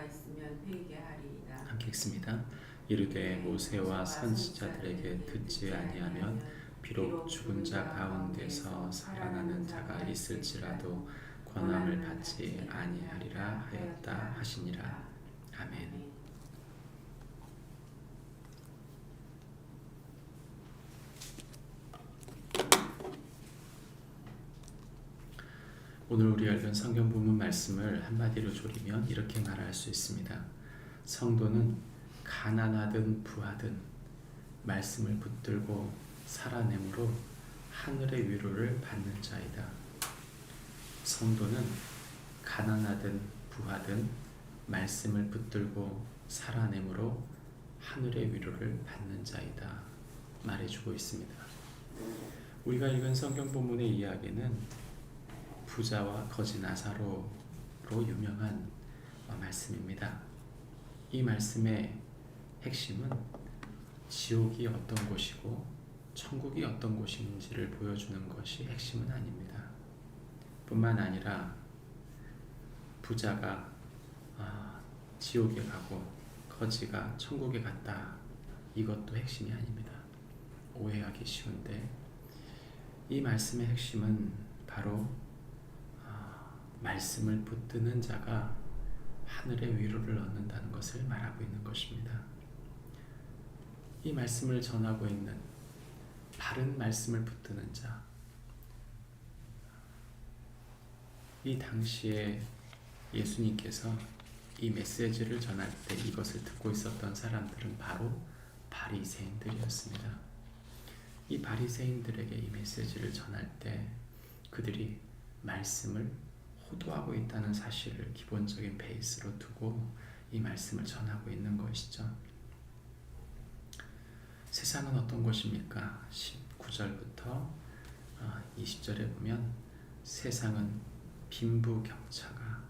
있으면 회개하리이다. 함께 읽습니다. 이르되 모세와 선지자들에게 듣지 아니하면 비록 죽은 자 가운데서 살아나는 자가 있을지라도 권함을 받지 아니하리라 하였다 하시니라. 아멘. 오늘 우리 읽은 성경 본문 말씀을 한마디로 조리면 이렇게 말할 수 있습니다. 성도는 가난하든 부하든 말씀을 붙들고 살아내므로 하늘의 위로를 받는 자이다. 성도는 가난하든 부하든 말씀을 붙들고 살아내므로 하늘의 위로를 받는 자이다 말해주고 있습니다. 우리가 읽은 성경 본문의 이야기는 부자와 거지 나사로로 유명한 말씀입니다. 이 말씀의 핵심은 지옥이 어떤 곳이고 천국이 어떤 곳인지를 보여주는 것이 핵심은 아닙니다. 뿐만 아니라 부자가 지옥에 가고 거지가 천국에 갔다, 이것도 핵심이 아닙니다. 오해하기 쉬운데 이 말씀의 핵심은 바로 말씀을 붙드는 자가 하늘의 위로를 얻는다는 것을 말하고 있는 것입니다. 이 말씀을 전하고 있는 바른 말씀을 붙드는 자, 이 당시에 예수님께서 이 메시지를 전할 때 이것을 듣고 있었던 사람들은 바로 바리새인들이었습니다. 이 바리새인들에게 이 메시지를 전할 때 그들이 말씀을 호도하고 있다는 사실을 기본적인 베이스로 두고 이 말씀을 전하고 있는 것이죠. 세상은 어떤 곳입니까? 19절부터 20절에 보면 세상은 빈부격차가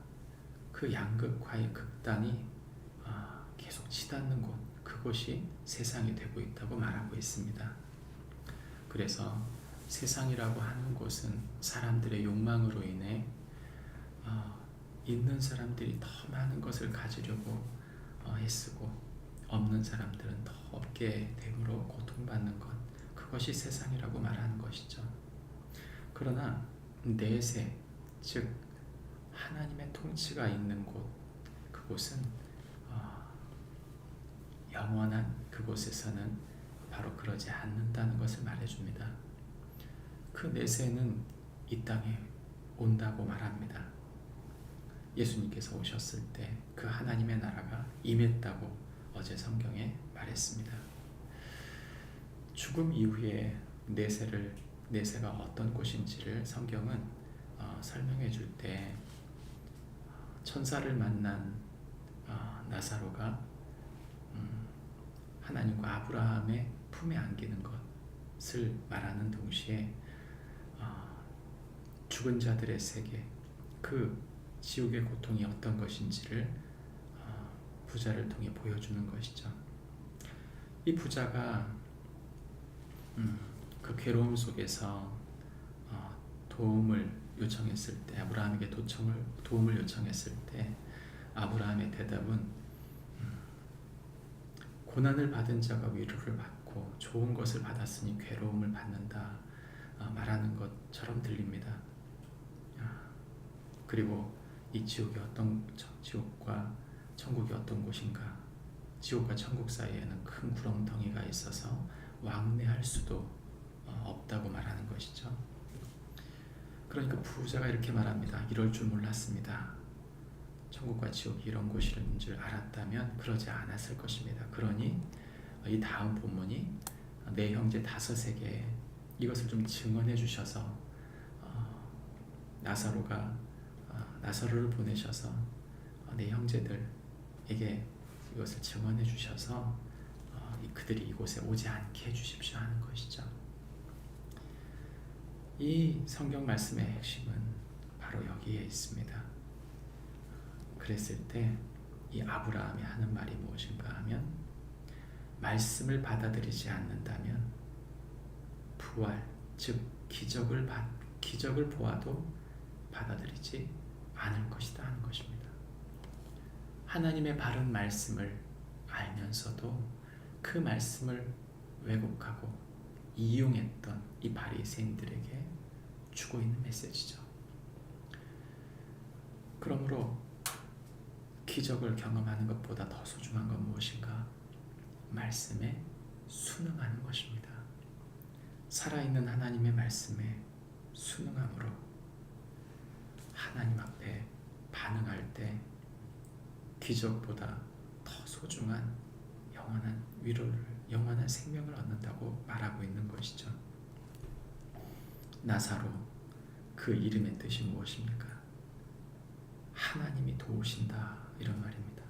그 양극화의 극단이 계속 치닫는 곳, 그곳이 세상이 되고 있다고 말하고 있습니다. 그래서 세상이라고 하는 곳은 사람들의 욕망으로 인해 있는 사람들이 더 많은 것을 가지려고 애쓰고 없는 사람들은 더 없게 됨으로 고통받는 것, 그것이 세상이라고 말하는 것이죠. 그러나 내세, 즉 하나님의 통치가 있는 곳, 그곳은 영원한 그곳에서는 바로 그러지 않는다는 것을 말해줍니다. 그 내세는 이 땅에 온다고 말합니다. 예수님께서 오셨을 때 그 하나님의 나라가 임했다고 어제 성경에 말했습니다. 죽음 이후에 내세가 어떤 곳인지를 성경은 설명해 줄 때 천사를 만난 나사로가 하나님과 아브라함의 품에 안기는 것을 말하는 동시에 죽은 자들의 세계, 그 지옥의 고통이 어떤 것인지를 부자를 통해 보여주는 것이죠. 이 부자가 그 괴로움 속에서 도움을 요청했을 때, 아브라함에게 도움을 요청했을 때 아브라함의 대답은 고난을 받은 자가 위로를 받고 좋은 것을 받았으니 괴로움을 받는다 말하는 것처럼 들립니다. 그리고 이 지옥과 천국이 어떤 곳인가? 지옥과 천국 사이에는 큰 구렁텅이가 있어서 왕래할 수도 없다고 말하는 것이죠. 그러니까 부자가 이렇게 말합니다. 이럴 줄 몰랐습니다. 천국과 지옥이 이런 곳인 줄 알았다면 그러지 않았을 것입니다. 그러니 이 다음 본문이 내 형제 다섯에게 이것을 좀 증언해 주셔서 나사로를 보내셔서 내 형제들에게 이것을 증언해 주셔서 그들이 이곳에 오지 않게 해주십시오 하는 것이죠. 이 성경 말씀의 핵심은 바로 여기에 있습니다. 그랬을 때 이 아브라함이 하는 말이 무엇인가 하면 말씀을 받아들이지 않는다면 부활, 즉 기적을 보아도 받아들이지 않을 것이다 하는 것입니다. 하나님의 바른 말씀을 알면서도 그 말씀을 왜곡하고 이용했던 이 바리새인들에게 주고 있는 메시지죠. 그러므로 기적을 경험하는 것보다 더 소중한 건 무엇인가? 말씀에 순응하는 것입니다. 살아있는 하나님의 말씀에 순응함으로 하나님 앞에 반응할 때 기적보다 더 소중한 영원한 위로를, 영원한 생명을 얻는다고 말하고 있는 것이죠. 나사로, 그 이름의 뜻이 무엇입니까? 하나님이 도우신다, 이런 말입니다.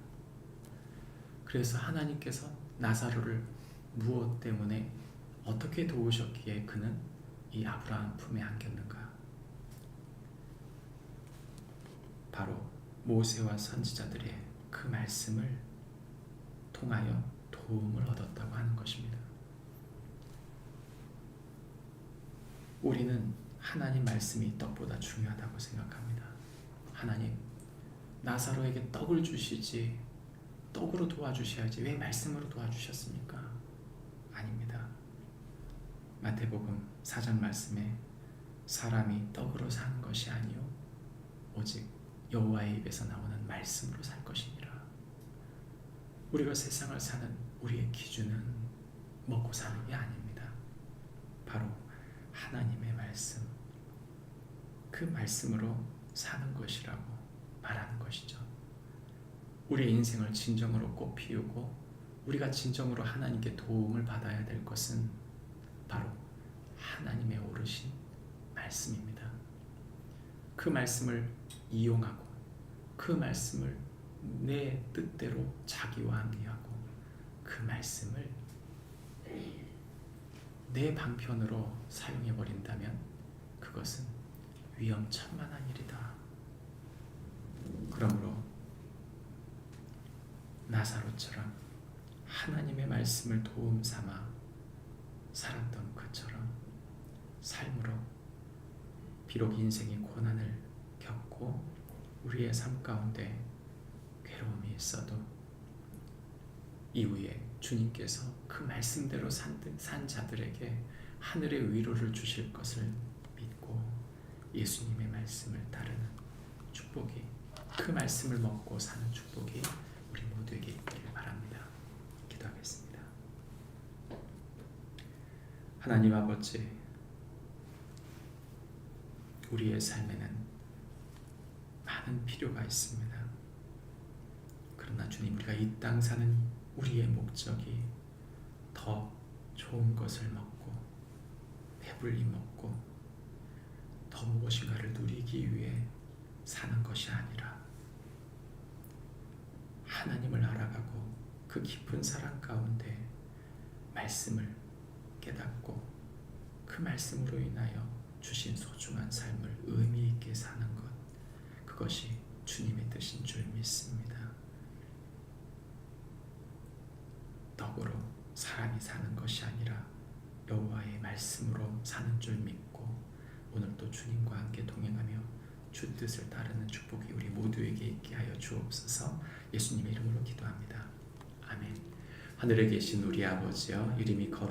그래서 하나님께서 나사로를 무엇 때문에 어떻게 도우셨기에 그는 이 아브라함 품에 안겼는가? 바로 모세와 선지자들의 그 말씀을 통하여 도움을 얻었다고 하는 것입니다. 우리는 하나님 말씀이 떡보다 중요하다고 생각합니다. 하나님, 나사로에게 떡을 주시지 떡으로 도와주셔야지 왜 말씀으로 도와주셨습니까? 아닙니다. 마태복음 4장 말씀에 사람이 떡으로 사는 것이 아니요 오직 여호와의 입에서 나오는 말씀으로 살 것이니라. 우리가 세상을 사는 우리의 기준은 먹고 사는 게 아닙니다. 바로 하나님의 말씀, 그 말씀으로 사는 것이라고 말하는 것이죠. 우리의 인생을 진정으로 꽃피우고 우리가 진정으로 하나님께 도움을 받아야 될 것은 바로 하나님의 오르신 말씀입니다. 그 말씀을 이용하고 그 말씀을 내 뜻대로 자기와 합리하고 그 말씀을 내 방편으로 사용해 버린다면 그것은 위험천만한 일이다. 그러므로 나사로처럼 하나님의 말씀을 도움 삼아 살았던 그처럼 삶으로 비록 인생이 고난을 겪고 우리의 삶 가운데 괴로움이 있어도 이후에 주님께서 그 말씀대로 산 자들에게 하늘의 위로를 주실 것을 믿고 예수님의 말씀을 따르는 축복이, 그 말씀을 먹고 사는 축복이 우리 모두에게 있기를 바랍니다. 기도하겠습니다. 하나님 아버지, 우리의 삶에는 많은 필요가 있습니다. 그러나 주님, 우리가 이 땅 사는 우리의 목적이 더 좋은 것을 먹고 배불리 먹고 더 무엇인가를 누리기 위해 사는 것이 아니라 하나님을 알아가고 그 깊은 사랑 가운데 말씀을 깨닫고 그 말씀으로 인하여 주신 소중한 삶을 의미 있게 사는 것, 그것이 주님의 뜻인 줄 믿습니다. 떡으로 사람이 사는 것이 아니라 여호와의 말씀으로 사는 줄 믿고 오늘도 주님과 함께 동행하며 주 뜻을 따르는 축복이 우리 모두에게 있게 하여 주옵소서. 예수님의 이름으로 기도합니다. 아멘. 하늘에 계신 우리 아버지여, 이름이 거룩